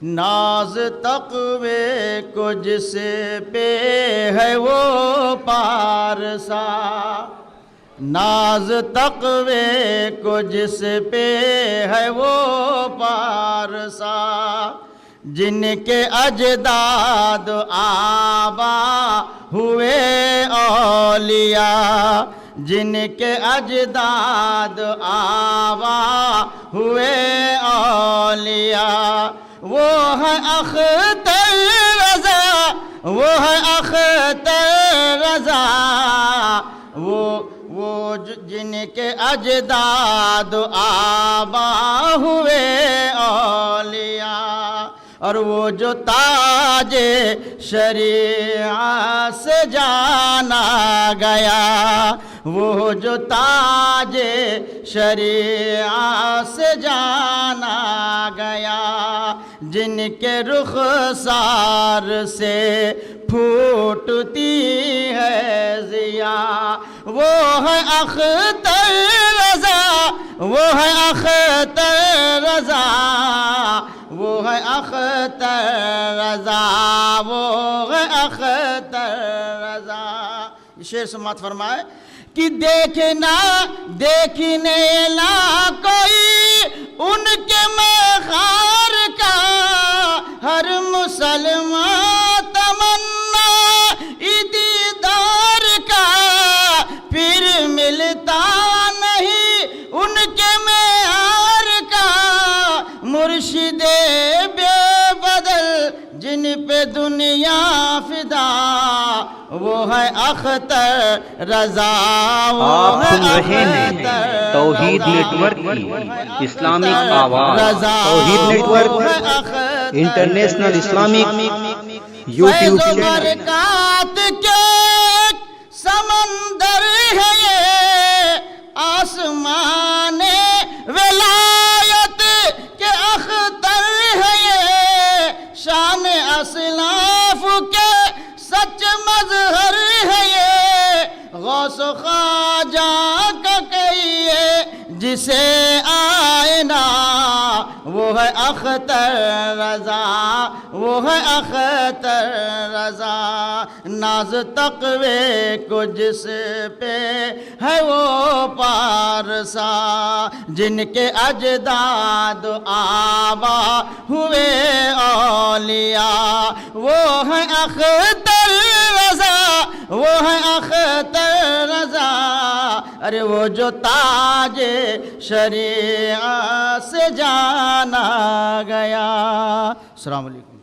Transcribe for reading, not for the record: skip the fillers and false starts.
ناز تقوی کو جس پہ ہے وہ پارسا، ناز تقوی کو جس پہ ہے وہ پارسا، جن کے اجداد آبا ہوئے اولیاء، جن کے اجداد آبا ہوئے اولیاء، وہ ہے اختر رضا، وہ ہے اختر رضا، وہ جن کے اجداد آبا ہوئے اولیاء، اور وہ جو تاج شریعت سے جانا گیا، وہ جو تاج شریعت سے جانا گیا، جن کے رخسار سے پھوٹتی ہے ضیاء، وہ ہے اختر رضا، وہ ہے اختر رضا، وہ ہے اختر رضا، وہ ہے اختر رضا۔ یہ شعر سماعت فرمائے کہ دیکھنے لا کوئی ان کے مخار کا، ہر مسلمان تمنا دیدار کا، پھر ملتا نہیں ان کے معیار کا، مرشد بے بدل جن پہ دنیا فدا، وہ ہے اختر رضا، آپ سن رہے ہیں توحید نیٹ ورک کی اسلامک آواز، Tawheed network international Islamic YouTube channel. برکات کے سمندر ہے یہ، آسمان ولایت کے اختر ہے یہ، شان اسلاف کے سچ مظہر ہے یہ، غوث و خواجہ کا کہیے جسے آئینہ، وہ ہے اختر رضا، وہ ہے اختر رضا، ناز تقوی کو جس پہ ہے وہ پارسا، جن کے اجداد آبا ہوئے اولیاء، وہ ہے اختر رضا، وہ ہے اختر رضا، ارے وہ جو تاج شریعت سے جانا گیا۔ السلام علیکم۔